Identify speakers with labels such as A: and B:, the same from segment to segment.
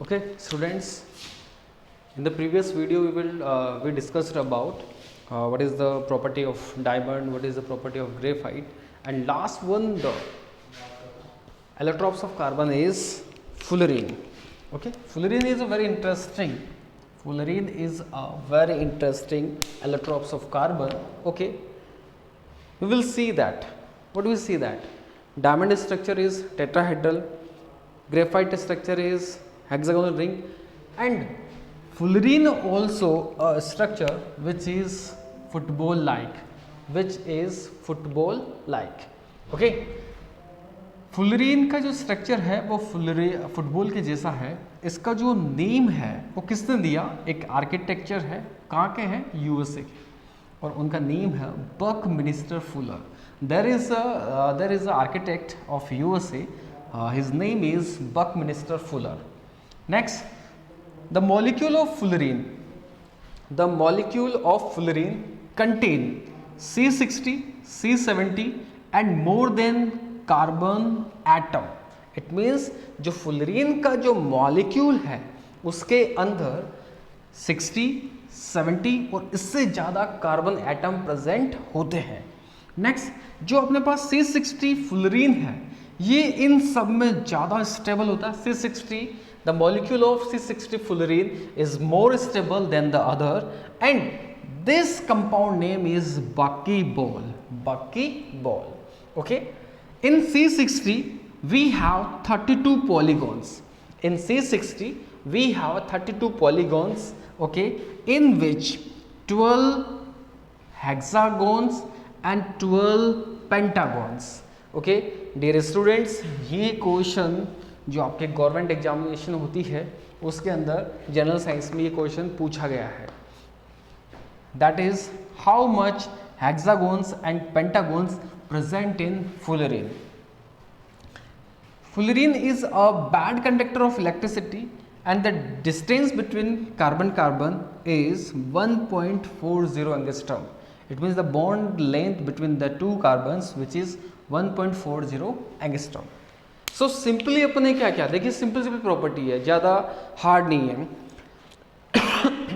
A: Okay, students, in the previous video we discussed about what is the property of diamond, what is the property of graphite, and last one, the allotropes of carbon is fullerene. Okay, fullerene is a very interesting allotropes of carbon. Okay, we will see that. What do we see that? Diamond structure is tetrahedral, graphite structure is hexagonal ring, and fullerene also a structure which is football like. Okay, fullerene का जो structure है वो football के जैसा है. इसका जो name है वो किसने दिया? एक आर्किटेक्चर है, कहाँ के हैं? यूएसए के, और उनका नेम है Buckminster Fuller. There is a architect of USA, his name is Buckminster Fuller. Next, the molecule of fullerene contain C60, C70 and more than carbon atom. It means जो fullerene का जो molecule है उसके अंदर 60, 70 और इससे ज़्यादा कार्बन एटम प्रेजेंट होते हैं. नेक्स्ट, जो अपने पास C60 fullerene है ये इन सब में ज़्यादा स्टेबल होता है. C60, the molecule of C60 fullerene is more stable than the other, and this compound name is buckyball. Okay, in C60 we have 32 polygons. Okay, in which 12 hexagons and 12 pentagons. Okay, dear students, ये question जो आपके government examination होती है उसके अंदर general science में ये question पूछा गया है. That is how much hexagons and pentagons present in fullerene. Fullerene is a bad conductor of electricity and the distance between carbon is 1.40 angstrom. It means the bond length between the two carbons which is 1.40 angstrom. So simply अपने क्या क्या देखिए, simple property है, ज़्यादा hard नहीं है.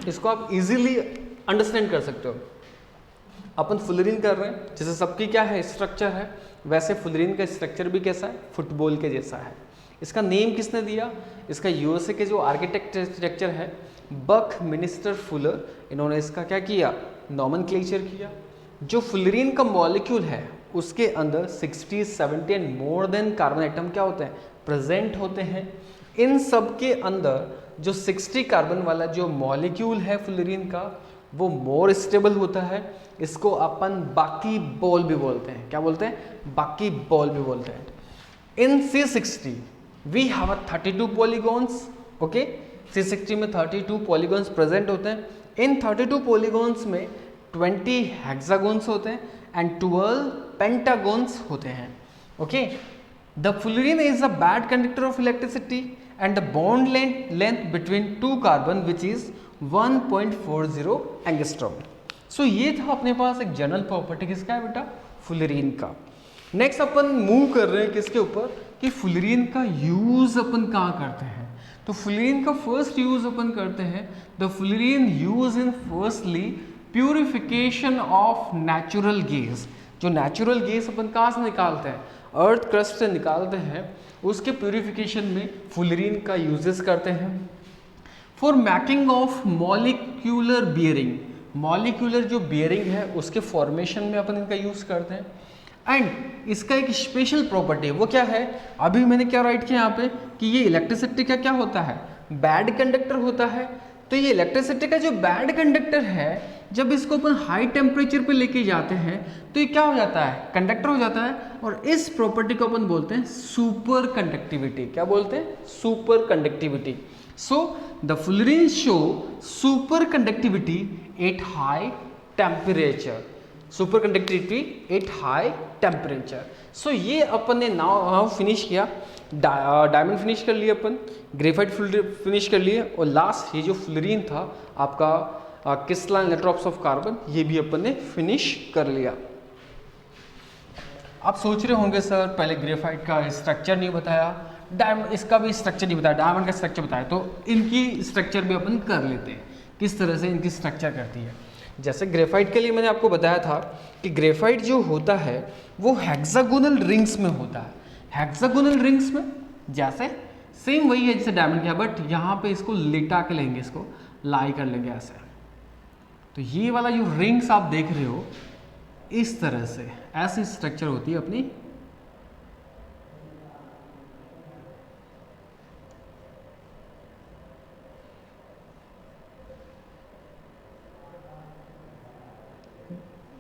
A: इसको आप इजीली अंडरस्टैंड कर सकते हो. अपन फुलरीन कर रहे हैं, जैसे सबकी क्या है स्ट्रक्चर है, वैसे फुलरीन का स्ट्रक्चर भी कैसा है? फुटबॉल के जैसा है. इसका नेम किसने दिया? इसका यूएसए के जो आर्किटेक्चर है बकमिंस्टर फुलर, इन्होंने इसका क्या किया? नॉमेनक्लेचर किया. जो फुलरीन का मॉलिक्यूल है उसके अंदर 60, 70 and more than carbon atom क्या होते हैं? प्रेजेंट होते हैं. इन सब के अंदर जो 60 कार्बन वाला जो मॉलिक्यूल है फुलरीन का वो मोर स्टेबल होता है. इसको अपन बाकी बॉल भी बोलते हैं. क्या बोलते हैं? बाकी बॉल भी बोलते हैं. In C60 we have 32 polygons. Okay, C60 में 32 पॉलीगॉन्स प्रेजेंट होते हैं. इन 32 पॉलीगॉन्स में 20 हेक्सागोन्स होते हैं एंड 12 पेंटागोन्स होते हैं. Okay, the fullerene is a bad conductor of electricity and the bond length between two carbon which is 1.40 angstrom. So ये था अपने पास एक जनरल प्रॉपर्टी किसका है बेटा? fullerene का. नेक्स्ट अपन मूव कर रहे हैं किसके ऊपर कि fullerene का यूज अपन कहाँ करते हैं. तो fullerene का फर्स्ट यूज अपन करते हैं the fullerene use in firstly purification of natural gas. जो नेचुरल गैस अपन कहाँ से निकालते हैं? अर्थ क्रस्ट से निकालते हैं. उसके प्यूरिफिकेशन में fullerene का यूजेस करते हैं. For making of molecular bearing, molecular जो बियरिंग है उसके फॉर्मेशन में अपन इनका यूज करते हैं. एंड इसका एक स्पेशल प्रॉपर्टी है, वो क्या है? अभी मैंने क्या राइट किया यहाँ पे कि ये इलेक्ट्रिसिटी का क्या होता है? बैड कंडक्टर होता है. तो ये इलेक्ट्रिसिटी का जो बैड कंडक्टर है जब इसको अपन हाई टेम्परेचर पे लेके जाते हैं तो ये क्या हो जाता है? कंडक्टर हो जाता है. और इस प्रॉपर्टी को अपन बोलते हैं सुपर कंडक्टिविटी. क्या बोलते हैं? Super conductivity. So the fullerene show super conductivity at high temperature. Super conductivity at high temperature. So ये अपन ने नाउ फिनिश किया. डायमंड फिनिश कर लिए अपन, ग्रेफाइट फिनिश कर लिए, और लास्ट ये जो fullerene था आपका क्रिस्टलाइन एलोट्रोप्स ऑफ कार्बन, ये भी अपन ने फिनिश कर लिया. आप सोच रहे होंगे सर पहले ग्रेफाइट का स्ट्रक्चर नहीं बताया, डायमंड, इसका भी स्ट्रक्चर नहीं बताया, डायमंड का स्ट्रक्चर बताया, तो इनकी स्ट्रक्चर भी अपन कर लेते हैं, किस तरह से इनकी स्ट्रक्चर करती है। जैसे ग्रेफाइट के लिए मैंने आपको बताया था कि ग्रेफाइट जो होता है वो हेक्सागोनल रिंग्स में होता है। हेक्सागोनल रिंग्स में जैसे सेम वही है जैसे डायमंड किया, बट यहाँ पे इसको लिटा के लेंगे, इसको लाई कर लेंगे ऐसे। तो ये वाला जो रिंग्स आप देख रहे हो इस तरह से ऐसी स्ट्रक्चर होती है अपनी।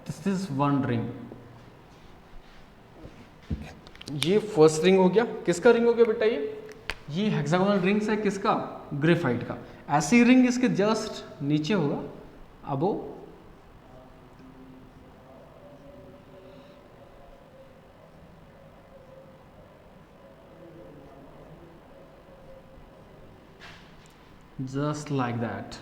A: दिस इज वन रिंग, ये फर्स्ट रिंग हो गया। किसका रिंग हो गया बेटा? ये हेक्सागोनल रिंग्स है, किसका? ग्रेफाइट का। ऐसी रिंग इसके जस्ट नीचे होगा, अबो just like that.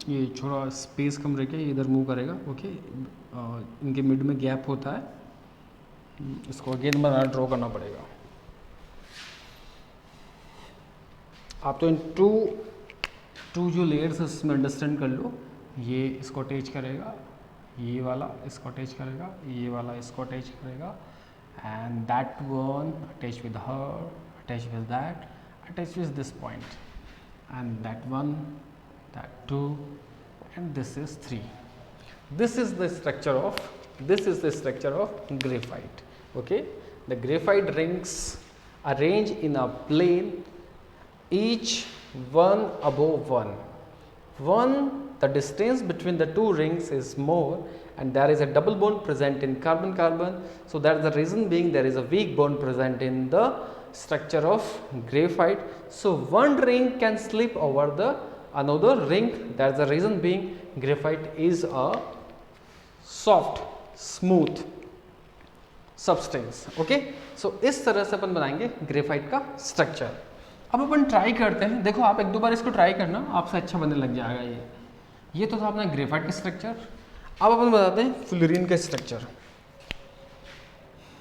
A: ये थोड़ा स्पेस कम रह गया, ये इधर मूव करेगा। ओके, इनके मिड में गैप होता है, इसको अगेन बना ड्रॉ करना पड़ेगा। आप तो इन टू जो लेयर्स उसमें अंडरस्टैंड कर लो। ये इसको अटैच करेगा, ये वाला इसको अटैच करेगा, ये वाला इसको अटैच करेगा, and that one attach with her, attach with that, attach with this point, and that one, that 2, and this is 3. This is the structure of graphite. Okay, the graphite rings arrange in a plane, each one above one. The distance between the two rings is more, and there is a double bond present in carbon. So that is the reason being there is a weak bond present in the structure of graphite. So one ring can slip over the another ring. That's the reason being graphite is a soft smooth substance. Okay, so इस तरह से अपन बनाएंगे graphite का structure. अब अपन try करते हैं, देखो आप एक दो बार इसको ट्राई करना, आपसे अच्छा बनने लग जाएगा। ये तो था अपना ग्रेफाइट का स्ट्रक्चर। अब अपन बताते हैं फुलरीन का स्ट्रक्चर।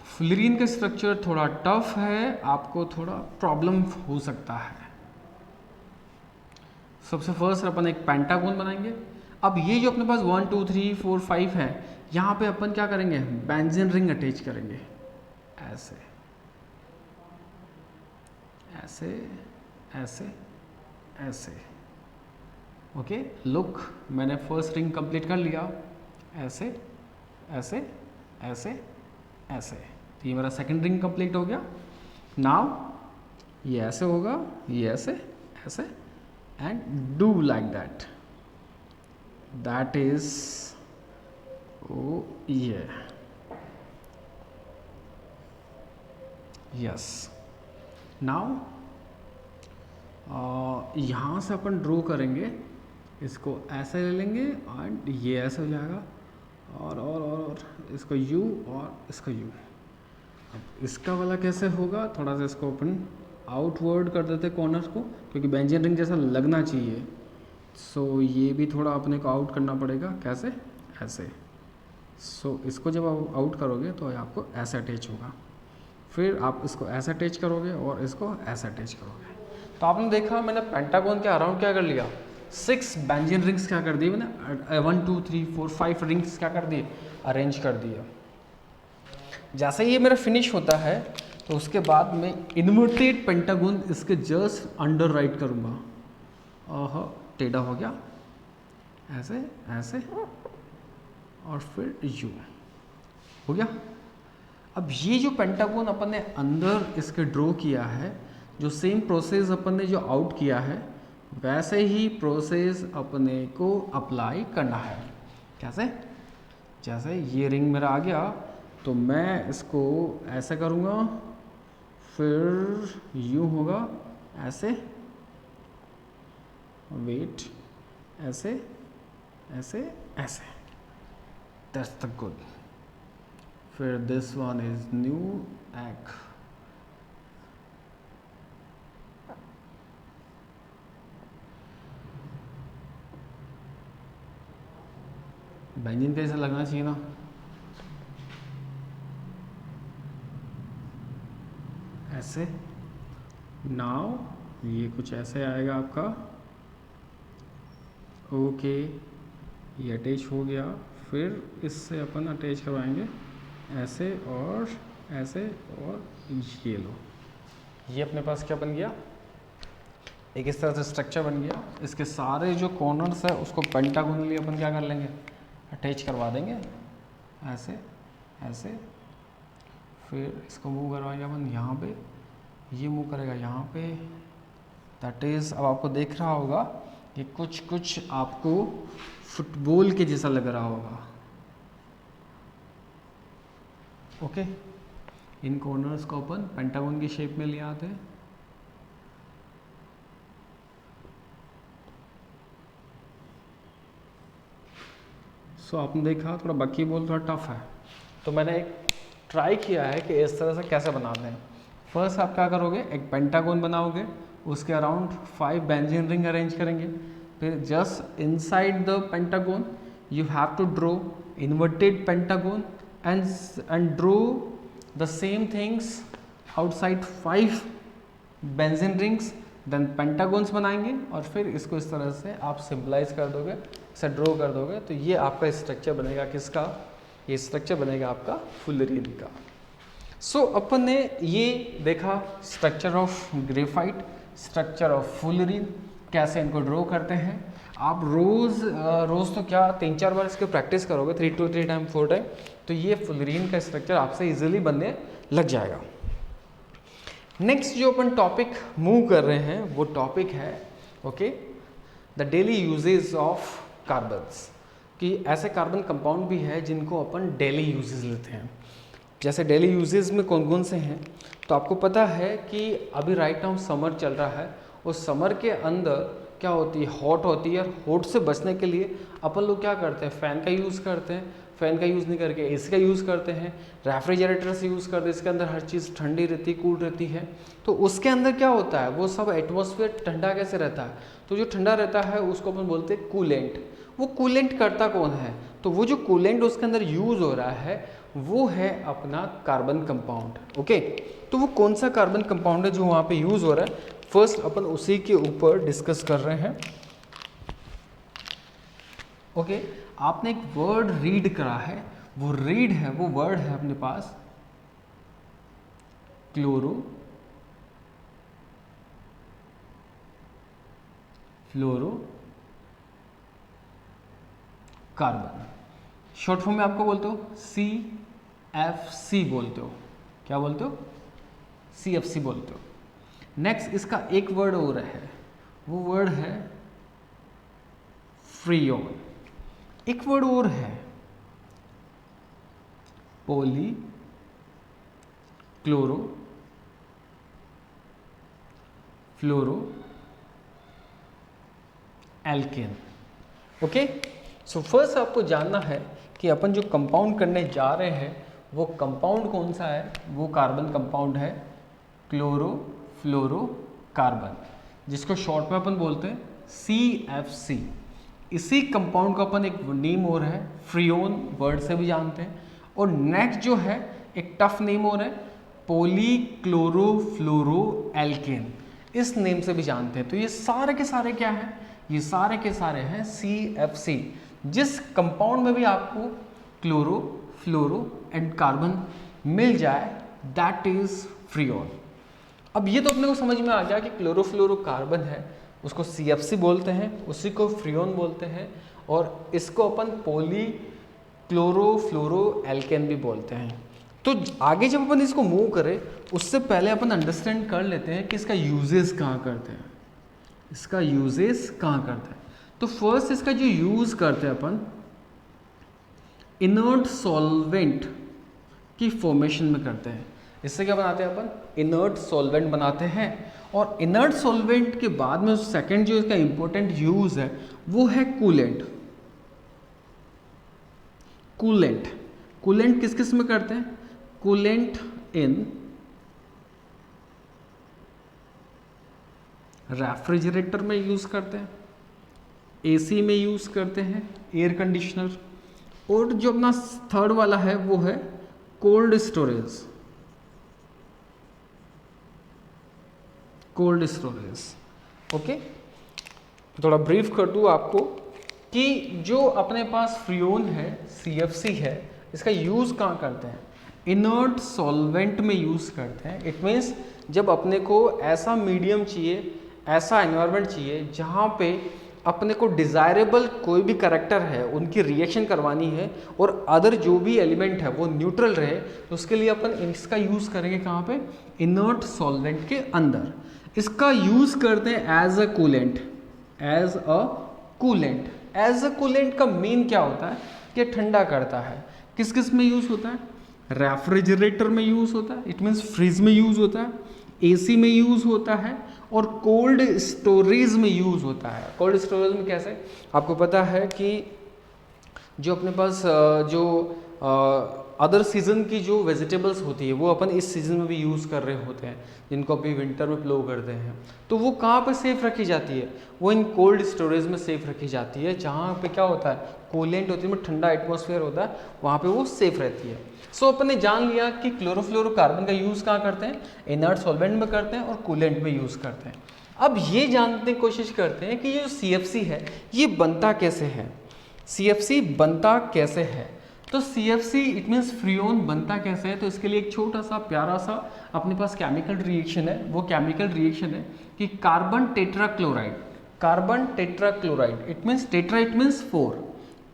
A: फुलरीन का स्ट्रक्चर थोड़ा टफ है, आपको थोड़ा प्रॉब्लम हो सकता है। सबसे फर्स्ट अपन एक पेंटागोन बनाएंगे। अब ये जो अपने पास 1 2 3 4 5 है, यहाँ पे अपन क्या करेंगे? बेंजीन रिंग अटैच करेंगे, ऐसे ऐसे ऐसे ऐसे। ओके, लुक, मैंने फर्स्ट रिंग कंप्लीट कर लिया, ऐसे ऐसे ऐसे ऐसे। तो ये मेरा सेकंड रिंग कंप्लीट हो गया। नाउ ये ऐसे होगा, ये ऐसे ऐसे, and do like that. That is, oh yeah, yes. Now यहाँ से अपन ड्रॉ करेंगे, इसको ऐसे ले लेंगे एंड ये ऐसे हो जाएगा, और इसको U और इसको U। अब इसका वाला कैसे होगा? थोड़ा सा इसको अपन आउटवर्ड कर देते कॉर्नर को, क्योंकि बेंजीन रिंग जैसा लगना चाहिए। सो ये भी थोड़ा अपने को आउट करना पड़ेगा। कैसे? ऐसे। सो इसको जब आप आउट करोगे तो आपको ऐसे अटैच होगा, फिर आप इसको ऐसे अटैच करोगे और इसको ऐसे अटैच करोगे। तो आपने देखा मैंने पेंटागन के अराउंड क्या कर लिया, 6 बेंजीन रिंग्स क्या कर दिए मैंने, 1 2 3 4 5 रिंग्स क्या कर दिए, अरेंज कर दिया। जैसे ये मेरा फिनिश होता है तो उसके बाद मैं इन्वर्टेड पेंटागन इसके जस्ट अंडर राइट करूँगा। टेढ़ा हो गया, ऐसे ऐसे, और फिर यू हो गया। अब ये जो पेंटागन अपन ने अंदर इसके ड्रॉ किया है, जो सेम प्रोसेस अपन ने जो आउट किया है वैसे ही प्रोसेस अपने को अप्लाई करना है। कैसे? जैसे ये रिंग मेरा आ गया तो मैं इसको ऐसे करूँगा, फिर यूँ होगा ऐसे, वेट, ऐसे ऐसे ऐसे, दैट्स द गुड। फिर this one is new egg, benzene कैसा लगना चाहिए ना, ऐसे। नाउ ये कुछ ऐसे आएगा आपका, ओके ये अटैच हो गया। फिर इससे अपन अटैच करवाएंगे ऐसे और ऐसे, और ये लो, ये अपने पास क्या बन गया, एक इस तरह से स्ट्रक्चर बन गया। इसके सारे जो कॉर्नर्स है उसको पेंटागोनली अपन क्या कर लेंगे, अटैच करवा देंगे ऐसे ऐसे। फिर इसको मूव करवाएंगे अपन यहाँ पे, ये मूव करेगा यहाँ पे, दैट इज़, अब आपको देख रहा होगा कि कुछ कुछ आपको फुटबॉल के जैसा लग रहा होगा। ओके, इन कॉर्नर्स को अपन पेंटागन की शेप में ले आते हैं। सो आपने देखा थोड़ा बकी बॉल थोड़ा टफ है, तो मैंने एक ट्राई किया है कि इस तरह से कैसे बनाते हैं। फर्स्ट आप क्या करोगे, एक पेंटागन बनाओगे, उसके अराउंड 5 बेंजीन रिंग अरेंज करेंगे। फिर just inside the pentagon you have to draw inverted pentagon and draw the same things outside 5 benzene rings, then pentagons बनाएंगे और फिर इसको इस तरह से आप सिंपलाइज कर दोगे, इसे ड्रॉ कर दोगे, तो ये आपका स्ट्रक्चर बनेगा किसका, ये स्ट्रक्चर बनेगा आपका फुलरीन का। सो अपन ने ये देखा structure of graphite, structure of fullerene, कैसे इनको ड्रॉ करते हैं। आप रोज़ तो क्या 3-4 बार इसके प्रैक्टिस करोगे, 3 to 3 टाइम 4 टाइम, तो ये फुलरीन का स्ट्रक्चर आपसे इजीली बनने लग जाएगा। नेक्स्ट जो अपन टॉपिक मूव कर रहे हैं वो टॉपिक है okay, the daily uses of carbons, कि ऐसे कार्बन कंपाउंड भी है जिनको अपन डेली यूजेस लेते हैं। जैसे डेली यूजेस में कौन कौन से हैं, तो आपको पता है कि अभी राइट नाउ समर चल रहा है, उस समर के अंदर क्या होती है, हॉट होती है, और हॉट से बचने के लिए अपन लोग क्या करते हैं, फ़ैन का यूज़ करते हैं, फ़ैन का यूज़ नहीं करके एसी का यूज़ करते हैं, रेफ्रिजरेटर से यूज़ करते हैं, इसके अंदर हर चीज़ ठंडी रहती, कूल रहती है। तो उसके अंदर क्या होता है, वो सब एटमॉस्फेयर ठंडा कैसे रहता है, तो जो ठंडा रहता है उसको अपन बोलते हैं कूलेंट। वो कूलेंट करता कौन है, तो वो जो कूलेंट उसके अंदर यूज़ हो रहा है वो है अपना कार्बन कंपाउंड। ओके, तो वो कौन सा कार्बन कंपाउंड है जो वहाँ पे यूज़ हो रहा है, फर्स्ट अपन उसी के ऊपर डिस्कस कर रहे हैं। ओके, आपने एक वर्ड रीड करा है, वो रीड है, वो वर्ड है अपने पास chlorofluorocarbon, short form में आपको बोलते हो CFC बोलते हो, क्या बोलते हो, CFC बोलते हो। नेक्स्ट इसका एक वर्ड और है, वो वर्ड है फ्रियोन। एक वर्ड और है polychlorofluoroalkane. Okay, so first आपको जानना है कि अपन जो कंपाउंड करने जा रहे हैं वो कंपाउंड कौन सा है, वो कार्बन कंपाउंड है क्लोरो फ्लोरो कार्बन, जिसको शॉर्ट में अपन बोलते हैं CFC। इसी कंपाउंड का अपन एक नेम और है फ्रियोन, वर्ड से भी जानते हैं। और नेक्स्ट जो है एक टफ नेम और है पॉली क्लोरो फ्लोरो एल्केन, इस नेम से भी जानते हैं। तो ये सारे के सारे क्या हैं, ये सारे के सारे हैं CFC। जिस कंपाउंड में भी आपको क्लोरो फ्लोरो एंड कार्बन मिल जाए दैट इज फ्रियोन। अब ये तो अपने को समझ में आ गया कि क्लोरोफ्लोरो कार्बन है उसको CFC बोलते हैं, उसी को फ्रियोन बोलते हैं, और इसको अपन पॉली क्लोरोफ्लोरो एल्केन भी बोलते हैं। तो आगे जब अपन इसको मूव करें उससे पहले अपन अंडरस्टैंड कर लेते हैं कि इसका यूजेस कहाँ करते हैं, इसका यूजेस कहाँ करते हैं। तो फर्स्ट इसका जो यूज़ करते हैं अपन, इनर्ट सॉल्वेंट की फॉर्मेशन में करते हैं। इससे क्या बनाते हैं अपन, इनर्ट सॉल्वेंट बनाते हैं। और इनर्ट सॉल्वेंट के बाद में सेकंड जो इसका इंपॉर्टेंट यूज है वो है कूलेंट। कूलेंट, कूलेंट किस किस में करते हैं, कूलेंट इन रेफ्रिजरेटर में यूज करते हैं, एसी में यूज करते हैं, एयर कंडीशनर, और जो अपना थर्ड वाला है वो है cold storage. Cold storage, okay. थोड़ा ब्रीफ कर दूं आपको कि जो अपने पास फ्रियोन है, सीएफसी है, इसका यूज कहाँ करते हैं, इनर्ट सॉल्वेंट में यूज करते हैं। इट मीन्स जब अपने को ऐसा मीडियम चाहिए, ऐसा एनवायरनमेंट चाहिए जहाँ पे अपने को डिज़ायरेबल कोई भी करैक्टर है उनकी रिएक्शन करवानी है और अदर जो भी एलिमेंट है वो न्यूट्रल रहे, तो उसके लिए अपन इसका यूज़ करेंगे कहाँ पे, इनर्ट सॉल्वेंट के अंदर। इसका यूज़ करते हैं as a coolant. As a coolant, as a coolant का मीन क्या होता है कि ठंडा करता है। किस किस में यूज़ होता है, रेफ्रिजरेटर में यूज़ होता है, इट मीन्स फ्रिज में यूज़ होता है, एसी में यूज़ होता है, और कोल्ड स्टोरेज में यूज़ होता है। कोल्ड स्टोरेज में कैसे, आपको पता है कि जो अपने पास जो अदर सीज़न की जो वेजिटेबल्स होती है वो अपन इस सीज़न में भी यूज़ कर रहे होते हैं, जिनको अभी विंटर में प्लो करते हैं, तो वो कहाँ पे सेफ़ रखी जाती है, वो इन कोल्ड स्टोरेज में सेफ़ रखी जाती है, जहाँ पे क्या होता है, कूलेंट होती है, में ठंडा एटमॉस्फेयर होता है, वहाँ पे वो सेफ़ रहती है। सो अपन ने जान लिया कि क्लोरोफ्लोरोकार्बन का यूज़ कहाँ करते हैं, इनर्ट सॉल्वेंट में करते हैं और कूलेंट में यूज़ करते हैं। अब ये जानने की कोशिश करते हैं कि ये जो CFC है ये बनता कैसे है, CFC बनता कैसे है। तो CFC इट मीन्स फ्रियोन बनता कैसे है, तो इसके लिए एक छोटा सा प्यारा सा अपने पास केमिकल रिएक्शन है। वो केमिकल रिएक्शन है कि carbon tetrachloride, carbon tetrachloride, it means tetra it means 4,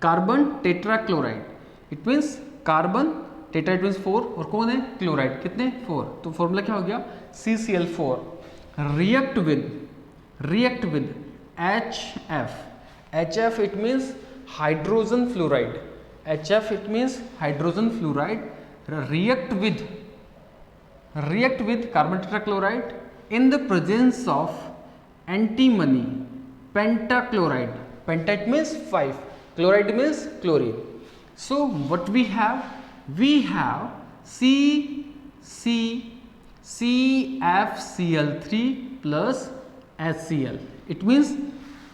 A: carbon tetrachloride it means carbon, tetra it means 4, और कौन है क्लोराइड, कितने 4, तो फॉर्मूला क्या हो गया CCl4, react with HF, HF it means hydrogen fluoride, HF it means hydrogen fluoride, react with carbon tetrachloride in the presence of antimony pentachloride, penta it means 5, chloride means chlorine. So what we have CFCl3 plus HCl, it means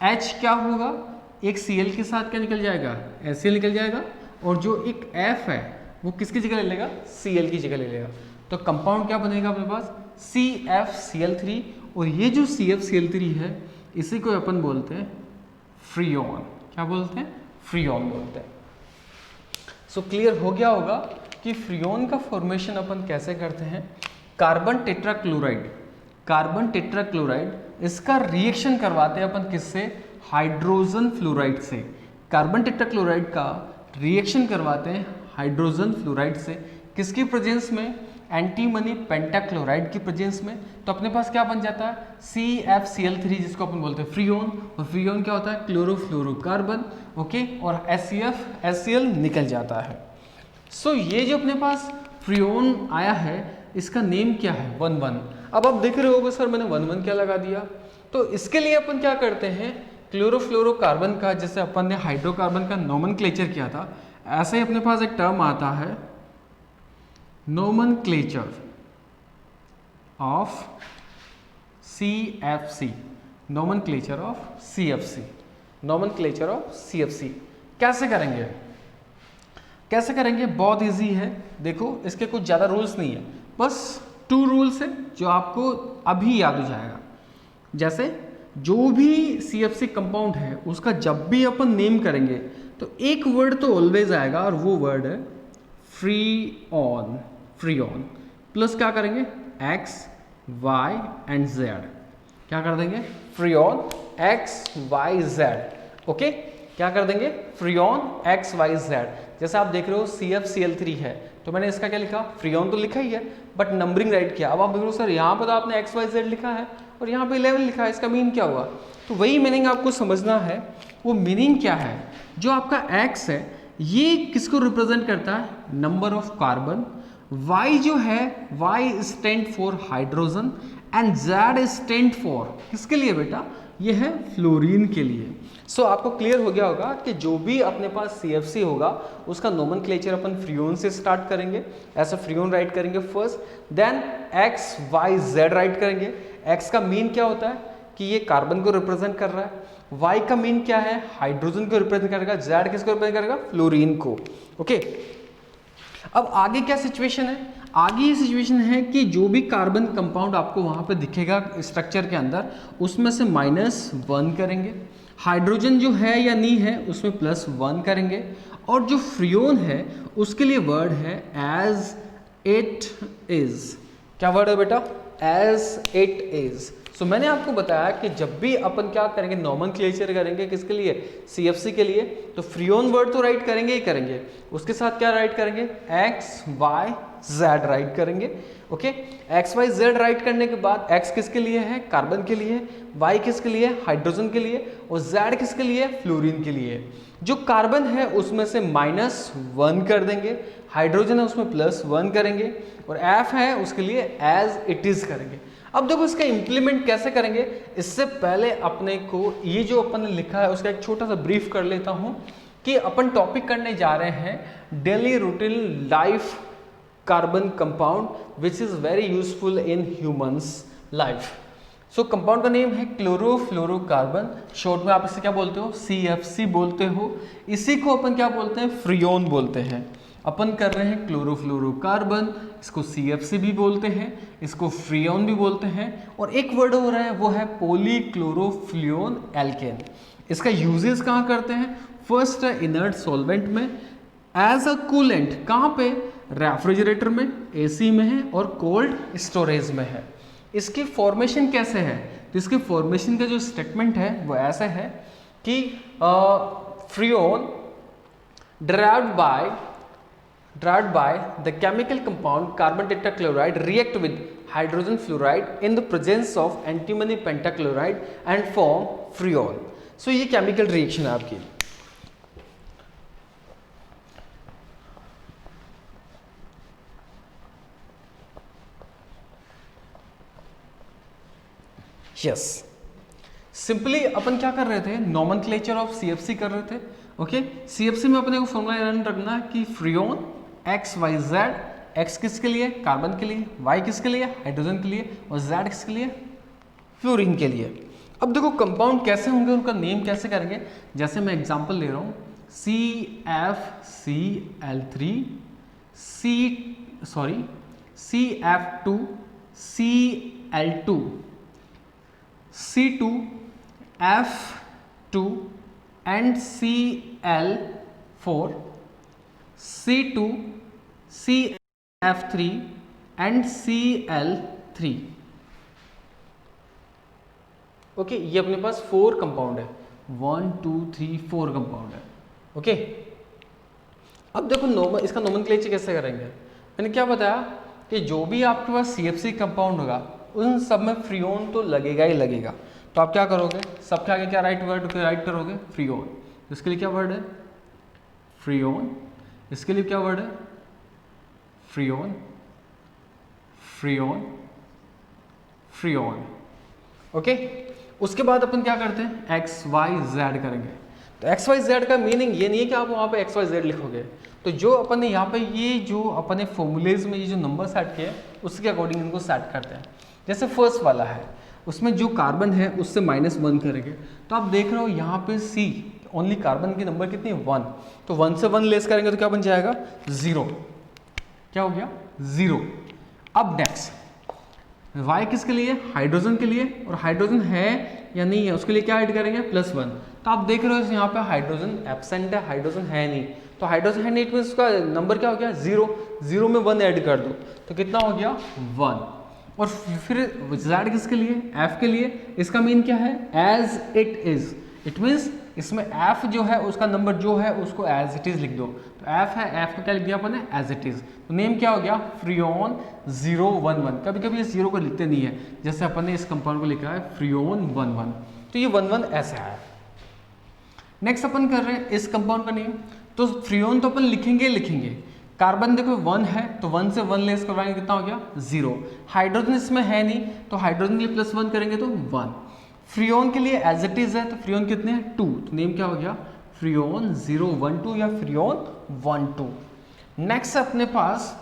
A: H क्या होगा, एक Cl के साथ क्या निकल जाएगा, HCl निकल जाएगा, और जो एक F है वो किसकी जगह ले लेगा, Cl की जगह ले लेगा। तो कंपाउंड क्या बनेगा अपने पास CFCl3, और ये जो CFCl3 है इसी को अपन बोलते हैं फ्रियोन। क्या बोलते हैं, फ्रियोन बोलते हैं। सो क्लियर हो गया होगा कि फ्रियोन का फॉर्मेशन अपन कैसे करते हैं। कार्बन टेट्राक्लोराइड इसका रिएक्शन करवाते हैं अपन किससे, हाइड्रोजन फ्लोराइड से। कार्बन टेट्राक्लोराइड का रिएक्शन करवाते हैं हाइड्रोजन फ्लोराइड से, किसकी प्रेजेंस में, एंटीमनी पेंटाक्लोराइड की प्रेजेंस में। तो अपने पास क्या बन जाता है CFCl3, जिसको अपन बोलते हैं फ्रियोन, और फ्रियोन क्या होता है, क्लोरोफ्लोरोकार्बन, ओके, और HCl निकल जाता है। सो ये जो अपने पास फ्रियोन आया है इसका नेम क्या है, 1,1। अब आप देख रहे होगे सर मैंने 1,1 क्या लगा दिया, तो इसके लिए अपन क्या करते हैं, क्लोरोफ्लोरोकार्बन का जैसे अपन ने हाइड्रोकार्बन का नोमेनक्लेचर किया था, ऐसे ही अपने पास एक टर्म आता है nomenclature of CFC, nomenclature of CFC, nomenclature of CFC। कैसे करेंगे, बहुत इजी है। देखो इसके कुछ ज़्यादा रूल्स नहीं है, बस 2 रूल्स है जो आपको अभी याद हो जाएगा। जैसे जो भी CFC कंपाउंड है उसका जब भी अपन नेम करेंगे तो एक वर्ड तो ऑलवेज आएगा, और वो वर्ड है फ्रियोन प्लस क्या करेंगे, X, Y एंड Z। क्या कर देंगे, Freon X, Y, Z, okay. क्या कर देंगे, फ्रियोन X, Y, Z। जैसे आप देख रहे हो CFCl3 है, तो मैंने इसका क्या लिखा, फ्रियोन तो लिखा ही है बट नंबरिंग राइट किया। अब आप देख रहे हो सर यहाँ पर तो आपने X, Y, Z लिखा है और यहाँ पे 11 लिखा है, इसका मीन क्या हुआ, तो वही मीनिंग आपको समझना है। वो मीनिंग क्या है, जो आपका X है ये किसको रिप्रेजेंट करता है? Number of carbon. Y जो है, Y stand for hydrogen and Z stand for किसके लिए बेटा? ये है फ्लोरीन के लिए। सो आपको क्लियर हो गया होगा कि जो भी अपने पास CFC होगा उसका नोमेनक्लेचर अपन फ्रियोन से स्टार्ट करेंगे। ऐसा फ्रियोन राइट करेंगे first, then X Y Z write करेंगे। X का मीन क्या होता है कि ये कार्बन को रिप्रेजेंट कर रहा है, Y का मीन क्या है? हाइड्रोजन को रिप्रेजेंट करेगा, Z किसको रिप्रेजेंट करेगा? फ्लोरीन को। ओके, अब आगे क्या सिचुएशन है? आगे ये सिचुएशन है कि जो भी कार्बन कंपाउंड आपको वहां पे दिखेगा स्ट्रक्चर के अंदर, उसमें से -1 करेंगे। हाइड्रोजन जो है या नहीं है उसमें +1 करेंगे, और जो फ्रियोन है उसके लिए वर्ड है एज इट इज। क्या वर्ड है बेटा? As it is. सो मैंने आपको बताया कि जब भी अपन क्या करेंगे, नोमेनक्लेचर करेंगे किसके लिए? CFC के लिए, तो फ्रियोन वर्ड तो राइट करेंगे ही करेंगे, उसके साथ क्या राइट करेंगे? X Y Z राइट करेंगे। Okay, X Y Z right करने के बाद X किसके लिए है? कार्बन के लिए। Y किसके लिए? हाइड्रोजन के लिए। और Z किसके लिए? फ्लोरीन के लिए। जो कार्बन है उसमें से -1 कर देंगे, हाइड्रोजन है उसमें +1 करेंगे, और F है उसके लिए एज इट इज करेंगे। अब देखो इसका इंप्लीमेंट कैसे करेंगे, इससे पहले अपने को ये जो अपन ने लिखा है उसका एक छोटा सा ब्रीफ कर लेता हूं कि अपन टॉपिक करने जा रहे हैं daily routine life carbon compound which is very useful in humans life. So compound का नेम है क्लोरोफ्लोरोकार्बन, शॉर्ट में आप इसे क्या बोलते हो? CFC बोलते हो। इसी को अपन क्या बोलते हैं? फ्रियोन बोलते हैं। अपन कर रहे हैं क्लोरोफ्लोरोकार्बन, इसको CFC भी बोलते हैं, इसको फ्रियोन भी बोलते हैं, और एक वर्ड हो रहा है वो है पॉलीक्लोरोफ्लोरोन एल्केन। इसका यूजेस कहाँ करते हैं? फर्स्ट है इनर्ट सॉल्वेंट में, एज अ कूलेंट। कहाँ पे? रेफ्रिजरेटर में, AC में है, और कोल्ड स्टोरेज में है। इसकी फॉर्मेशन कैसे है? तो इसके फॉर्मेशन का जो स्टेटमेंट है वो ऐसा है कि Freon derived by the chemical compound carbon tetrachloride react with hydrogen fluoride in the presence of antimony pentachloride and form freon. So ये chemical reaction है आपकी। यस, सिंपली अपन क्या कर रहे थे? नोमेनक्लेचर ऑफ CFC कर रहे थे। ओके, CFC में अपने को फॉर्मूला रन रखना है कि Freon X Y Z, X किसके लिए? कार्बन के लिए, Y किसके लिए? हाइड्रोजन के लिए, और Z किसके लिए? फ्लोरीन के लिए। अब देखो कंपाउंड कैसे होंगे, उनका नेम कैसे करेंगे। जैसे मैं एग्जांपल ले रहा हूँ, CFCl3 CF2 Cl2 C2F2 and Cl4 C2 CF3 and Cl3। Okay, ये अपने पास 4 कंपाउंड है, 1 2 3 4 कंपाउंड है। ओके, अब देखो इसका नोमेनक्लेचर कैसे करेंगे। मैंने क्या बताया कि जो भी आपके पास CFC कंपाउंड होगा उन सब में फ्रियोन तो लगेगा ही लगेगा। तो आप क्या करोगे? सबके आगे क्या वर्ड राइट करोगे? फ्रियोन। इसके लिए क्या वर्ड है? फ्रियोन। इसके लिए क्या वर्ड है? Freon Freon Freon. ओके, उसके बाद अपन क्या करते हैं? X Y Z करेंगे। तो X Y Z का मीनिंग ये नहीं है कि आप वहाँ पे X Y Z लिखोगे। तो जो अपन ने यहाँ पे ये जो अपन ने फॉर्मूलेज में ये जो नंबर सेट किए उसके अकॉर्डिंग इनको सेट करते हैं। जैसे फर्स्ट वाला है उसमें जो कार्बन है उससे -1 करेंगे। तो आप देख रहे हो यहाँ पे C ओनली कार्बन की नंबर कितनी है? 1। तो 1 से 1 लेस करेंगे तो क्या बन जाएगा? 0। क्या हो गया? 0। अब नेक्स्ट Y किसके लिए? हाइड्रोजन के लिए, और हाइड्रोजन है या नहीं है उसके लिए क्या ऐड करेंगे? +1। तो आप देख रहे हो यहाँ पे हाइड्रोजन एब्सेंट है, हाइड्रोजन है नहीं। तो हाइड्रोजन है नहीं तो उसका नंबर क्या हो गया? 0। 0 में 1 ऐड कर दो तो कितना हो गया? 1। और फिर Z किसके लिए? F के लिए। इसका मीन क्या है? As it is. It means इसमें F जो है उसका नंबर जो है उसको एज इट इज लिख दो। तो F है, F को क्या लिख दिया अपन ने? As it is. तो नेम क्या हो गया? फ्रियोन 011। कभी कभी इस 0 को लिखते नहीं है, जैसे अपन ने इस कंपाउंड को लिखा है फ्रियोन 11। तो ये 11 ऐसा है। नेक्स्ट अपन कर रहे हैं इस कंपाउंड का नेम। तो फ्रियोन तो अपन लिखेंगे, कार्बन देखो 1 है तो 1 से 1 लेस करवाएंगे, कितना हो गया 0। हाइड्रोजन इसमें है नहीं तो हाइड्रोजन के लिए +1 करेंगे तो 1। फ्रियोन के लिए एज इट इज है तो फ्रियोन कितने हैं 2, तो नेम क्या हो गया फ्रियोन 012 या फ्रियोन 12। नेक्स्ट अपने पास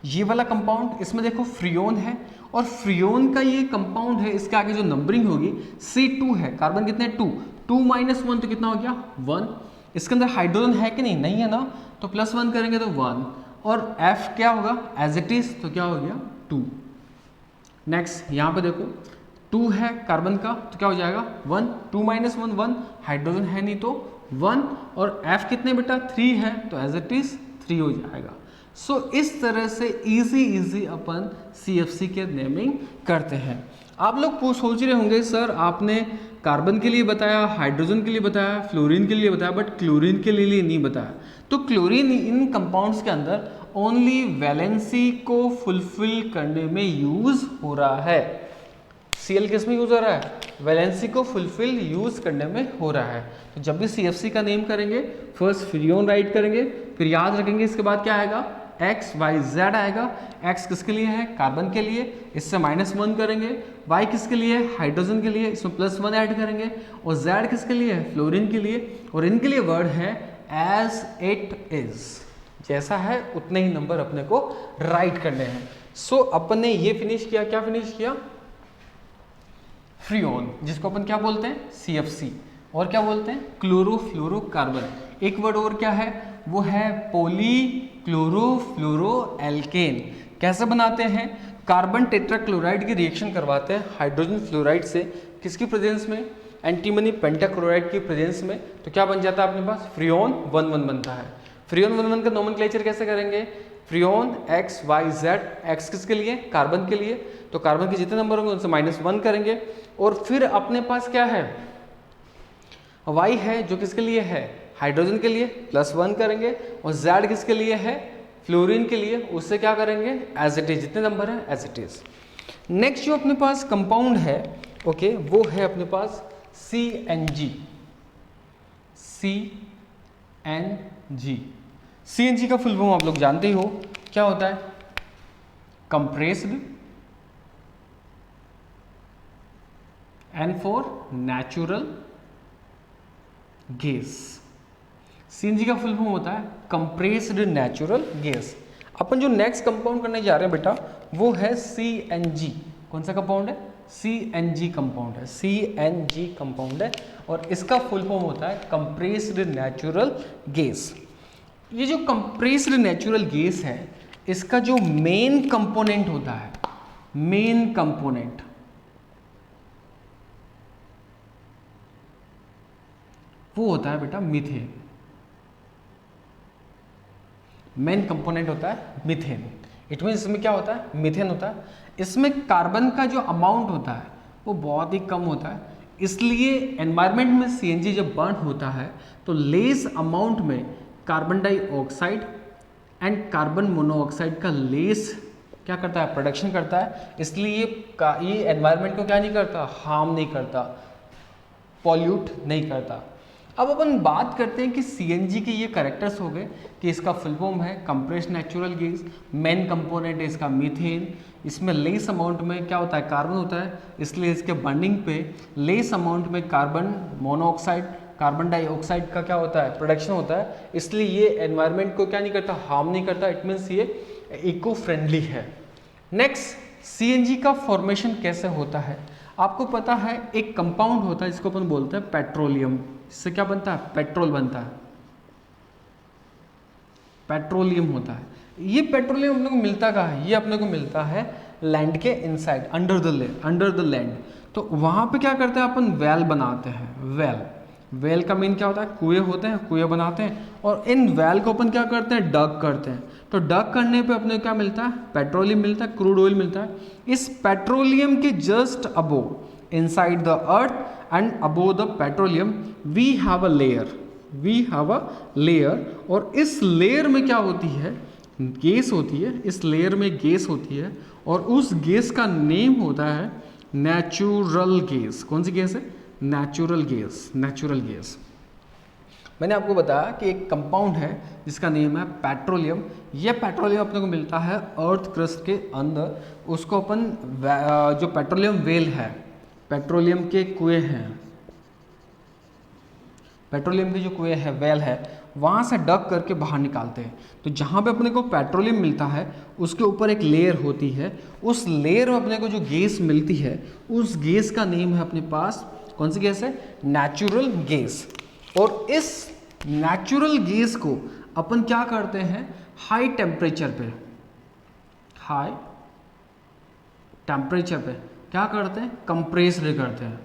A: ये वाला कंपाउंड, इसमें देखो फ्रियोन है और फ्रियोन का ये कंपाउंड है, इसके आगे जो नंबरिंग होगी C2 है, कार्बन कितने 2, 2 - 1 तो कितना हो गया 1। इसके अंदर हाइड्रोजन है कि नहीं, नहीं है ना, तो +1 करेंगे तो 1 और F क्या होगा एज इट इज, तो क्या हो गया 2। नेक्स्ट यहाँ पे देखो 2 है कार्बन का तो क्या हो जाएगा 1, 2 - 1 1, हाइड्रोजन है नहीं तो 1 और F कितने बेटा 3 है तो एज इट इज 3 हो जाएगा। सो इस तरह से इजी अपन CFC के नेमिंग करते हैं। आप लोग सोच रहे होंगे सर आपने कार्बन के लिए बताया, हाइड्रोजन के लिए बताया, फ्लोरीन के लिए बताया, बट क्लोरीन के लिए नहीं बताया। तो क्लोरीन इन कंपाउंड्स के अंदर ओनली वैलेंसी को फुलफिल करने में यूज हो रहा है। Cl किस में यूज हो रहा है, वैलेंसी को फुलफिल यूज करने में हो रहा है। तो जब भी CFC का नेम करेंगे फर्स्ट फ्रियोन राइट करेंगे, फिर याद रखेंगे इसके बाद क्या आएगा X Y Z आएगा। X किसके लिए है कार्बन के लिए, इससे -1 करेंगे, Y किसके लिए हाइड्रोजन के लिए, इसमें +1 ऐड करेंगे, और Z किसके लिए है फ्लोरीन के लिए, और इनके लिए वर्ड है एज इट इज, जैसा है उतने ही नंबर अपने को राइट करने हैं। सो अपन ने ये फिनिश किया, क्या फिनिश किया फ्रियोन, जिसको अपन क्या बोलते हैं CFC, और क्या बोलते हैं क्लोरोफ्लोरोकार्बन। एक वर्ड और क्या है वो है पॉलीक्लोरोफ्लोरोएल्केन। कैसे बनाते हैं, कार्बन टेट्राक्लोराइड की रिएक्शन करवाते हैं हाइड्रोजन फ्लोराइड से, किसकी प्रेजेंस में एंटीमनी पेंटाक्लोराइड की प्रेजेंस में, तो क्या बन जाता है अपने पास फ्रियोन 11 बनता है। फ्रियोन 11 का नोमेनक्लेचर कैसे करेंगे, Freon X Y Z, X किसके लिए कार्बन के लिए, तो कार्बन के जितने नंबर होंगे उनसे -1 करेंगे, और फिर अपने पास क्या है Y है जो किसके लिए है हाइड्रोजन के लिए, +1 करेंगे, और Z किसके लिए है फ्लोरीन के लिए, उससे क्या करेंगे एज इट इज, जितने नंबर है एज इट इज। नेक्स्ट जो अपने पास कंपाउंड है ओके वो है अपने पास CNG। CNG का फुल फॉर्म आप लोग जानते ही हो क्या होता है, compressed and for natural gas. CNG का फुल फॉर्म होता है कंप्रेस्ड नेचुरल गैस। अपन जो नेक्स्ट कंपाउंड करने जा रहे हैं बेटा वो है CNG। कौन सा कंपाउंड है, CNG कंपाउंड है, CNG कंपाउंड है, और इसका फुल फॉर्म होता है कंप्रेस्ड नेचुरल गैस। ये जो कंप्रेस्ड नेचुरल गैस है इसका जो मेन कंपोनेंट होता है, मेन कंपोनेंट वो होता है बेटा मीथेन। मेन कंपोनेंट होता है मीथेन। इट मीन इसमें क्या होता है मीथेन होता है। इसमें कार्बन का जो अमाउंट होता है वो बहुत ही कम होता है, इसलिए एनवायरनमेंट में CNG जब बर्न होता है तो लेस अमाउंट में carbon dioxide and carbon monoxide का लेस क्या करता है प्रोडक्शन करता है, इसलिए ये एनवायरनमेंट को क्या नहीं करता हार्म नहीं करता, पॉल्यूट नहीं करता। अब अपन बात करते हैं कि CNG के ये कैरेक्टर्स हो गए कि इसका फुल फॉर्म है compressed natural gas, main component है इसका मीथेन, इसमें लेस अमाउंट में क्या होता है कार्बन होता है, इसलिए इसके बर्निंग पे लेस अमाउंट में कार्बन मोनोऑक्साइड कार्बन डाइऑक्साइड का क्या होता है प्रोडक्शन होता है, इसलिए ये एनवायरनमेंट को क्या नहीं करता हार्म नहीं करता। इट मीन्स ये इको फ्रेंडली है। नेक्स्ट CNG का फॉर्मेशन कैसे होता है, आपको पता है एक कंपाउंड होता है जिसको अपन बोलते हैं पेट्रोलियम। इससे क्या बनता है पेट्रोल बनता है, पेट्रोलियम होता है। ये पेट्रोलियम अपने को मिलता कहाँ है, ये अपने को मिलता है लैंड के इनसाइड अंडर द लैंड। तो वहाँ पे क्या करते हैं अपन वेल बनाते हैं। वेल का मीन क्या होता है कुएं होते हैं, कुएं बनाते हैं, और इन वेल को अपन क्या करते हैं डग करते हैं। तो डग करने पे अपने को क्या मिलता है पेट्रोलियम मिलता है, क्रूड ऑयल मिलता है। इस पेट्रोलियम के just above inside the earth and above the petroleum we have a layer, और इस लेयर में क्या होती है गैस होती है, इस लेयर में गैस होती है, और उस गैस का नेम होता है नेचुरल गैस। कौन सी गैस है नेचुरल गैस। मैंने आपको बताया कि एक कंपाउंड है जिसका नेम है पेट्रोलियम। यह पेट्रोलियम अपने को मिलता है अर्थ क्रस्ट के अंदर। उसको अपन जो पेट्रोलियम वेल है, पेट्रोलियम के कुएं हैं, पेट्रोलियम के जो कुएं है, वेल है, वहाँ से डग करके बाहर निकालते हैं। तो जहाँ पे अपने को पेट्रोलियम मिलता है उसके ऊपर एक लेयर होती है, उस लेयर में अपने को जो गैस मिलती है उस गैस का नेम है अपने पास, कौन सी गैस है? Natural gas. और इस नेचुरल गैस को अपन क्या करते हैं? हाई टेम्परेचर पे, हाई टेम्परेचर पे क्या करते हैं? कंप्रेस करते हैं,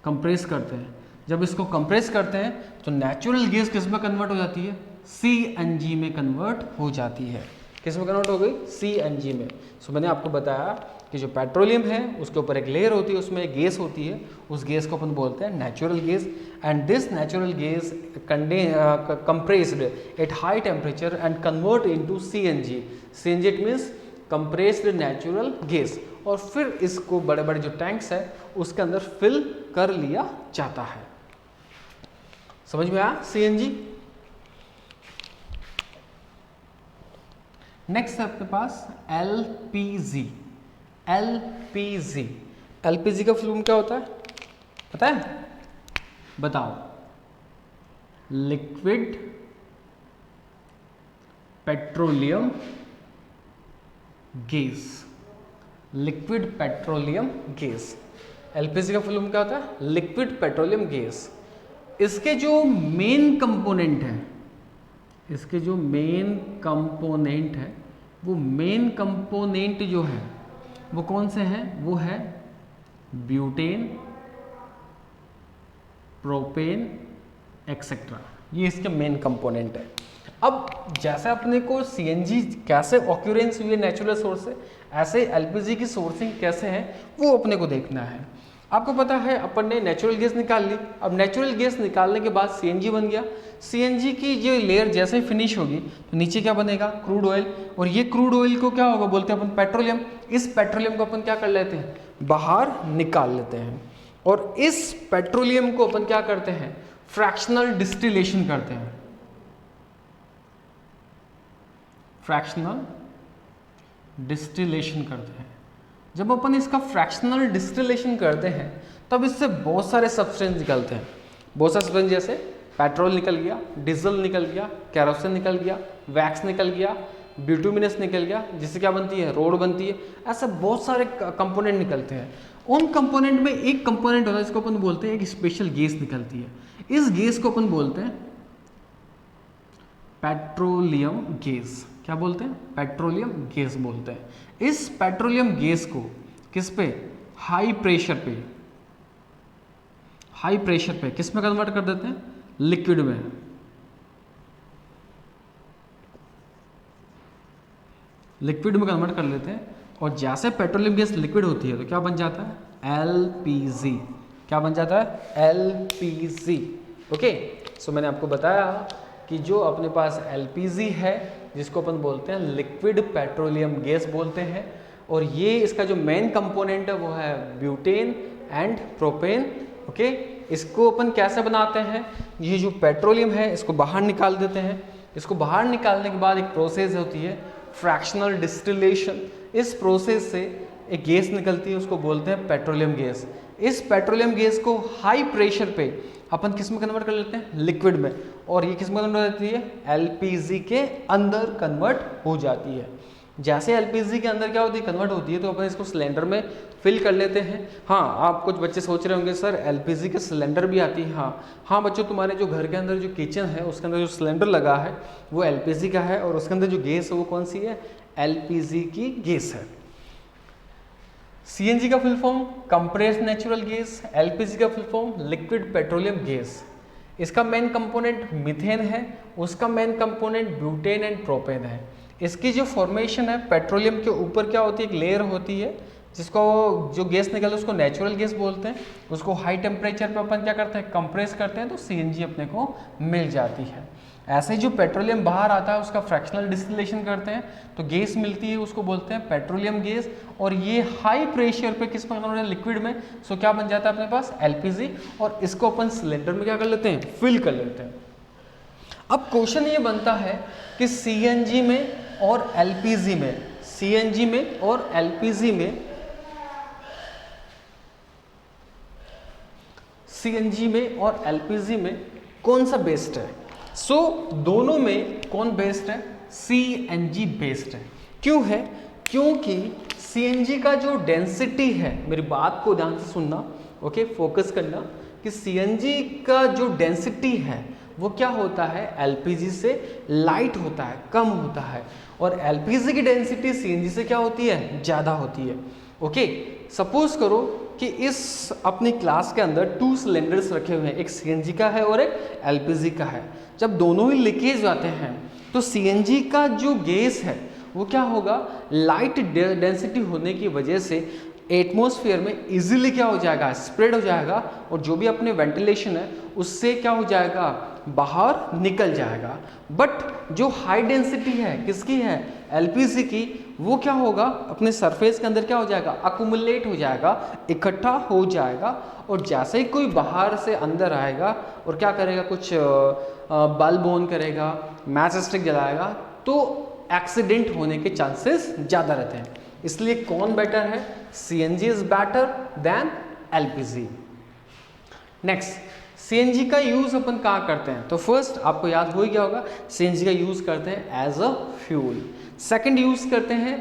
A: कंप्रेस करते हैं। जब इसको कंप्रेस करते हैं तो नेचुरल गैस किस में कन्वर्ट हो जाती है? CNG में कन्वर्ट हो जाती है। किस में कन्वर्ट हो गई? CNG में। सो मैंने आपको बताया कि जो पेट्रोलियम है उसके ऊपर एक लेयर होती है, उसमें एक गैस होती है, उस गैस को अपन बोलते हैं natural gas. And this natural gas compressed eight high temperature and convert into CNG। CNG it means compressed natural gas. और फिर इसको बड़े बड़े जो टैंक्स है उसके अंदर फिल कर लिया जाता है। समझ में आया? CNG। नेक्स्ट है आपके पास LPG। LPG, LPG का फुल फॉर्म क्या होता है पता है? बताओ। Liquid petroleum gas, liquid petroleum gas. LPG का फुल फॉर्म क्या होता है? Liquid petroleum gas. इसके जो मेन कंपोनेंट है, इसके जो मेन कंपोनेंट है, वो मेन कंपोनेंट जो है वो कौन से हैं? वो है ब्यूटेन, प्रोपेन एक्सेट्रा। ये इसके मेन कंपोनेंट है। अब जैसे अपने को CNG कैसे ऑक्यूरेंस हुई है नेचुरल सोर्स से, ऐसे LPG की सोर्सिंग कैसे है वो अपने को देखना है। आपको पता है अपन ने नेचुरल गैस निकाल ली। अब नेचुरल गैस निकालने के बाद CNG बन गया। CNG की जो लेयर जैसे ही फिनिश होगी तो नीचे क्या बनेगा? Crude oil. और ये क्रूड ऑयल को क्या होगा? बोलते हैं अपन पेट्रोलियम। इस पेट्रोलियम को अपन क्या कर लेते हैं? बाहर निकाल लेते हैं। और इस पेट्रोलियम को अपन क्या करते हैं? फ्रैक्शनल डिस्टिलेशन करते हैं। फ्रैक्शनल डिस्टिलेशन करते हैं। जब अपन इसका फ्रैक्शनल डिस्टिलेशन करते हैं तब इससे बहुत सारे सब्सटेंस निकलते हैं। बहुत सारे सब्सटेंस जैसे पेट्रोल निकल गया, डीजल निकल गया, कैरोसिन निकल गया, वैक्स निकल गया, बिटुमिनस निकल गया, जिससे क्या बनती है? रोड बनती है। ऐसे बहुत सारे कंपोनेंट निकलते हैं। उन कंपोनेंट में एक कंपोनेंट होता है जिसको अपन बोलते हैं, एक स्पेशल गैस निकलती है। इस गैस को अपन बोलते हैं पेट्रोलियम गैस। क्या बोलते हैं? पेट्रोलियम गैस बोलते हैं। इस पेट्रोलियम गैस को किस पे? हाई प्रेशर पे, हाई प्रेशर पे किस में कन्वर्ट कर देते हैं? लिक्विड में। लिक्विड में कन्वर्ट कर लेते हैं। और जैसे पेट्रोलियम गैस लिक्विड होती है तो क्या बन जाता है? LPG। क्या बन जाता है? LPG। ओके। सो मैंने आपको बताया कि जो अपने पास LPG है जिसको अपन बोलते हैं लिक्विड पेट्रोलियम गैस बोलते हैं, और ये इसका जो मेन कंपोनेंट है वो है ब्यूटेन एंड प्रोपेन। ओके। इसको अपन कैसे बनाते हैं? ये जो पेट्रोलियम है इसको बाहर निकाल देते हैं। इसको बाहर निकालने के बाद एक प्रोसेस होती है फ्रैक्शनल डिस्टिलेशन। इस प्रोसेस से एक गैस निकलती है, उसको बोलते हैं पेट्रोलियम गैस। इस पेट्रोलियम गैस को हाई प्रेशर पे अपन किस में कन्वर्ट कर लेते हैं? लिक्विड में। और ये किस में कन्वर्ट हो जाती है? LPG के अंदर कन्वर्ट हो जाती है। जैसे LPG के अंदर क्या होती है? कन्वर्ट होती है, तो अपन इसको सिलेंडर में फिल कर लेते हैं। हाँ, आप कुछ बच्चे सोच रहे होंगे सर LPG के सिलेंडर भी आती है। हाँ बच्चों, तुम्हारे जो घर के अंदर जो किचन है उसके अंदर जो सिलेंडर लगा है वो LPG का है, और उसके अंदर जो गैस है वो कौन सी है? LPG की गैस है। CNG का full form compressed natural gas, LPG का full form liquid petroleum gas. इसका मेन कंपोनेंट मीथेन है, उसका main component butane and propane है। इसकी जो फॉर्मेशन है पेट्रोलियम के ऊपर क्या होती है? एक लेयर होती है जिसको जो गैस निकलता है उसको नेचुरल गैस बोलते हैं, उसको हाई टेम्परेचर पे अपन क्या करते हैं, कंप्रेस करते हैं, तो सीएनजी अपने को मिल जाती है। ऐसे ही जो पेट्रोलियम बाहर आता है उसका फ्रैक्शनल डिस्टिलेशन करते हैं तो गैस मिलती है, उसको बोलते हैं पेट्रोलियम गैस, और ये हाई प्रेशर पे किस में कन्वर्ट लिक्विड में, सो क्या बन जाता है अपने पास एलपीजी, और इसको अपन सिलेंडर में क्या कर लेते हैं, फिल कर लेते हैं। अब क्वेश्चन ये बनता है कि सीएनजी में और एलपीजी में, सीएनजी में और एलपीजी में, सीएनजी में और एलपीजी में कौन सा बेस्ट है? सो दोनों में कौन बेस्ट है? सीएनजी बेस्ट है। क्यों है? क्योंकि सीएनजी का जो डेंसिटी है, मेरी बात को ध्यान से सुनना, ओके, फोकस करना, कि सीएनजी का जो डेंसिटी है वो क्या होता है, एलपीजी से लाइट होता है, कम होता है, और एलपीजी की डेंसिटी सीएनजी से क्या होती है, ज़्यादा होती है। ओके, सपोज करो कि इस अपनी क्लास के अंदर 2 सिलेंडर्स रखे हुए हैं, एक सीएनजी का है और एक एलपीजी का है। जब दोनों ही लीकेज आते हैं तो सीएनजी का जो गैस है वो क्या होगा, लाइट डेंसिटी होने की वजह से एटमॉस्फेयर में इजीली क्या हो जाएगा, स्प्रेड हो जाएगा, और जो भी अपने वेंटिलेशन है उससे क्या हो जाएगा, बाहर निकल जाएगा। बट जो हाई डेंसिटी है किसकी है, एलपीजी की, वो क्या होगा, अपने सरफेस के अंदर क्या हो जाएगा, अकुमुलेट हो जाएगा, इकट्ठा हो जाएगा, और जैसे ही कोई बाहर से अंदर आएगा और क्या करेगा, कुछ बल्ब ऑन करेगा, मैच स्टिक जलाएगा, तो एक्सीडेंट होने के चांसेस ज़्यादा रहते हैं। इसलिए कौन बेटर है, CNG is better than LPG. Next, CNG का यूज अपन कहाँ करते हैं? तो फर्स्ट आपको याद हो ही गया होगा, सीएनजी का यूज करते हैं as a fuel. Second use करते हैं,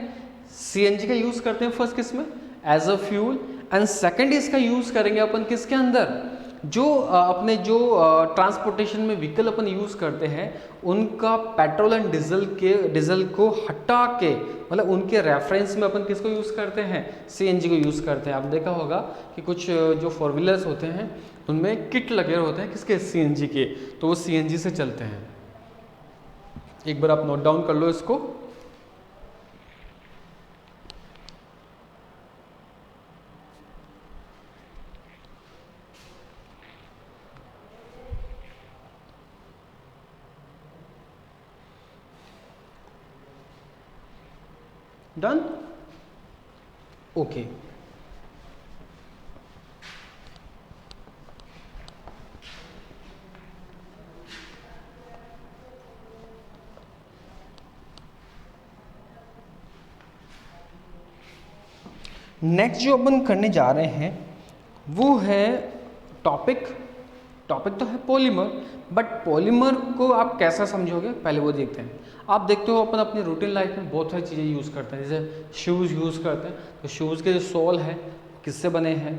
A: सीएनजी का यूज करते हैं फर्स्ट किस में, as a fuel, and second इसका यूज करेंगे अपन किसके अंदर, जो अपने जो ट्रांसपोर्टेशन में व्हीकल अपन यूज करते हैं उनका पेट्रोल एंड डीजल को हटा के, मतलब उनके रेफरेंस में अपन किसको यूज करते हैं, सीएनजी को यूज करते हैं। आप देखा होगा कि कुछ जो 4 व्हीलर्स होते हैं उनमें किट लगे होते हैं किसके, सीएनजी के, तो वो सीएनजी से चलते हैं। एक बार आप नोट डाउन कर लो इसको। Done, okay. नेक्स्ट जो अपन करने जा रहे हैं वो है टॉपिक तो है पॉलीमर, बट पॉलीमर को आप कैसा समझोगे पहले वो देखते हैं। आप देखते हो अपन अपनी रूटीन लाइफ में बहुत सारी चीज़ें यूज़ करते हैं, जैसे शूज़ यूज़ करते हैं, तो शूज़ के जो सोल है किससे बने हैं,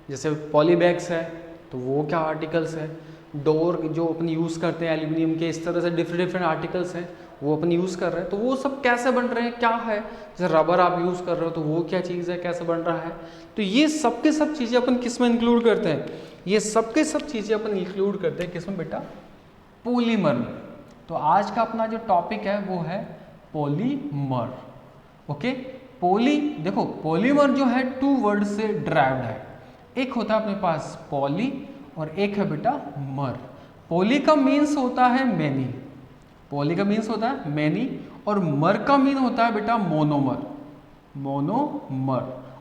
A: जैसे पॉली बैग्स है तो वो क्या आर्टिकल्स है, डोर जो अपन यूज़ करते हैं एल्यूमिनियम के, इस तरह से डिफरेंट आर्टिकल्स हैं वो अपन यूज़ कर रहे हैं, तो वो सब कैसे बन रहे हैं, क्या है, जैसे रबर आप यूज़ कर रहे हो तो वो क्या चीज़ है, कैसे बन रहा है, तो ये सब के सब चीज़ें अपन किस में इंक्लूड करते हैं, ये सब के सब चीज़ें अपन इंक्लूड करते हैं किस में बेटा, पॉलीमर में। तो आज का अपना जो टॉपिक है वो है पॉलीमर। ओके, देखो पॉलीमर जो है 2 वर्ड से ड्राइव्ड है, एक होता है अपने पास पॉली और एक है बेटा मर। पॉली का मीन्स होता है मैनी, पॉली का मीन्स होता है मैनी, और मर का मीन होता है बेटा मोनोमर,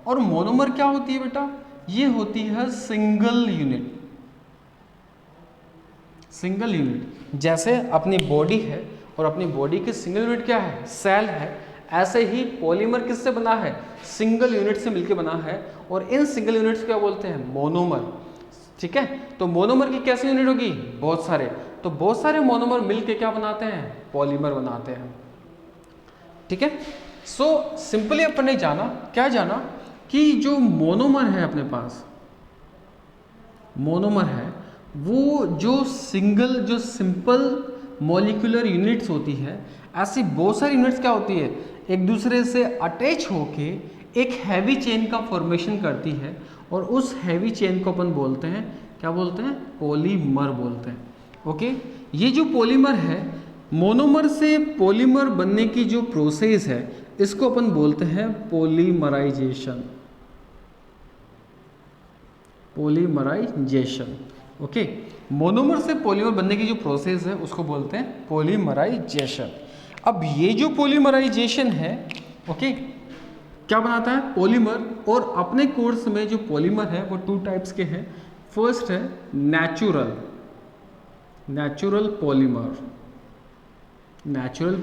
A: और मोनोमर क्या होती है बेटा, ये होती है सिंगल यूनिट। जैसे अपनी बॉडी है और अपनी बॉडी की सिंगल यूनिट क्या है, सेल है, ऐसे ही पॉलीमर किससे बना है, सिंगल यूनिट से मिलकर बना है, और इन सिंगल यूनिट्स क्या बोलते हैं, मोनोमर। ठीक है, तो मोनोमर की कैसी यूनिट होगी, बहुत सारे, तो बहुत सारे मोनोमर मिलके क्या बनाते हैं, पॉलीमर बनाते हैं। ठीक है, सो सिंपली अपन ने क्या जाना कि जो मोनोमर है अपने पास, मोनोमर है वो जो सिंपल मॉलिक्यूलर यूनिट्स होती है, ऐसी बहुत सारी यूनिट्स क्या होती है, एक दूसरे से अटैच होके एक हैवी चेन का फॉर्मेशन करती है, और उस हैवी चेन को अपन बोलते हैं, क्या बोलते हैं, पॉलीमर बोलते हैं। ओके, ये जो पॉलीमर है, मोनोमर से पॉलीमर बनने की जो प्रोसेस है इसको अपन बोलते हैं पॉलीमराइजेशन। पॉलीमराइजेशन। ओके, मोनोमर से पॉलीमर बनने की जो प्रोसेस है उसको बोलते हैं पॉलीमराइजेशन। अब ये जो पॉलीमराइजेशन है, ओके, क्या बनाता है? पॉलीमर। और अपने कोर्स में जो पॉलीमर है वो 2 टाइप्स के हैं। फर्स्ट है नेचुरल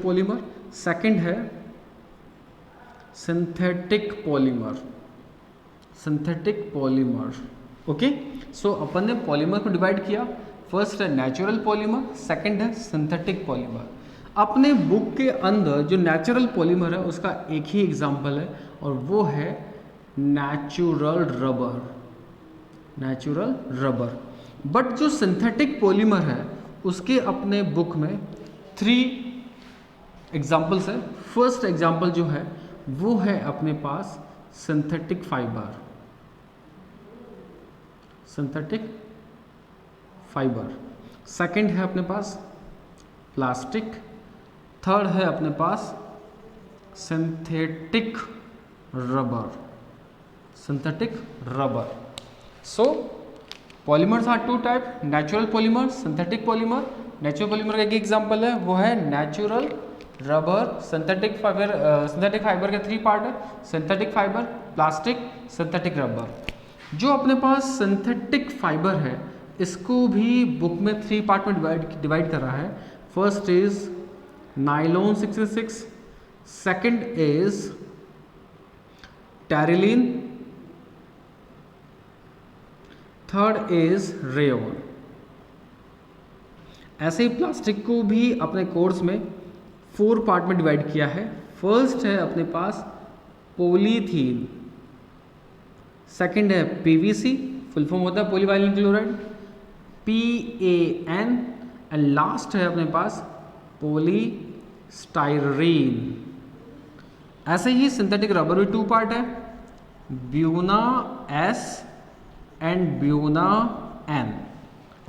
A: पॉलीमर, सेकंड है सिंथेटिक पॉलीमर। ओके, सो अपन ने पॉलीमर को डिवाइड किया, फर्स्ट है नेचुरल पॉलीमर, सेकंड है सिंथेटिक पॉलीमर। अपने बुक के अंदर जो नेचुरल पॉलीमर है उसका एक ही एग्जांपल है और वो है नेचुरल रबर। बट जो सिंथेटिक पॉलीमर है उसके अपने बुक में 3 एग्जांपल्स है। फर्स्ट एग्जांपल जो है वो है अपने पास सिंथेटिक फाइबर, सेकंड है अपने पास प्लास्टिक, थर्ड है अपने पास synthetic rubber. So polymers are 2 type, natural polymer, synthetic polymer. Natural polymer का एक एग्जांपल है वो है नेचुरल रबर। सिंथेटिक फाइबर के 3 पार्ट है, synthetic fibre, plastic, synthetic rubber. जो अपने पास सिंथेटिक फाइबर है इसको भी बुक में 3 पार्ट में डिवाइड कर रहा है। First is nylon 66, second is terylene, third is rayon. ऐसे ही प्लास्टिक को भी अपने कोर्स में 4 पार्ट में डिवाइड किया है। फर्स्ट है अपने पास पॉलीथीन, सेकंड है पीवीसी, फुल फॉर्म होता है पॉलीवाइनिल क्लोराइड, PAN, एंड लास्ट है अपने पास पॉलीस्टाइरीन। ऐसे ही सिंथेटिक रबर भी 2 पार्ट है, Buena S and Buena N।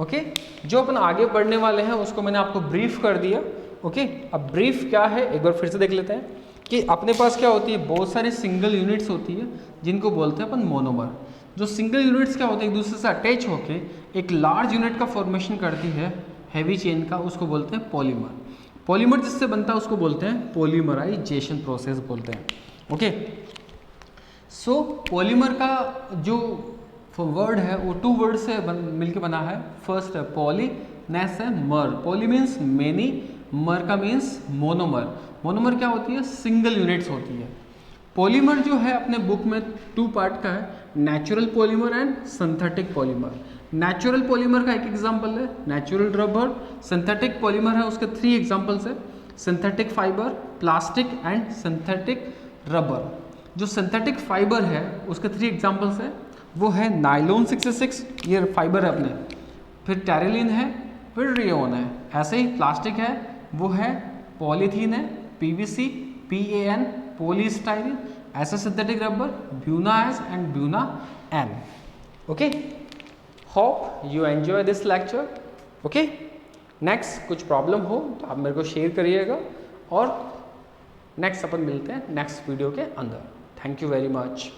A: Okay, जो अपन आगे पढ़ने वाले हैं उसको मैंने आपको ब्रीफ कर दिया। ओके, अब ब्रीफ क्या है एक बार फिर से देख लेते हैं कि अपने पास क्या होती है, बहुत सारी सिंगल यूनिट्स होती है जिनको बोलते हैं अपन मोनोमर। जो सिंगल यूनिट्स क्या होते हैं, एक दूसरे से अटैच होके एक लार्ज यूनिट का फॉर्मेशन करती है हैवी चेन का, उसको बोलते हैं पॉलीमर जिससे बनता है उसको बोलते हैं पॉलीमराइजेशन प्रोसेस बोलते हैं। ओके, सो पॉलीमर का जो वर्ड है वो 2 वर्ड से मिलके बना है। फर्स्ट है पॉली, नेक्स्ट है मर। पॉली मीन्स मेनी, मर का मीन्स मोनोमर क्या होती है, सिंगल यूनिट्स होती है। पॉलीमर जो है अपने बुक में 2 पार्ट का है, natural polymer and synthetic polymer. Natural polymer का एक एग्जांपल है नेचुरल रबर, सिंथेटिक पॉलीमर है उसके 3 एग्जांपल्स है, synthetic fibre, plastic and synthetic rubber. जो सिंथेटिक फाइबर है उसके 3 एग्जांपल्स है, वो है नायलॉन 66, ये फाइबर है अपने, फिर टेरिलीन है, फिर रेयॉन है। ऐसे ही प्लास्टिक है वो है पॉलीथीन है, PVC, PAN, पॉलीस्टाइरीन। ऐसे synthetic rubber Buena S and Buena N। Okay, hope you enjoy this lecture. Okay, next कुछ प्रॉब्लम हो तो आप मेरे को शेयर करिएगा और नेक्स्ट अपन मिलते हैं नेक्स्ट वीडियो के अंदर। Thank you very much.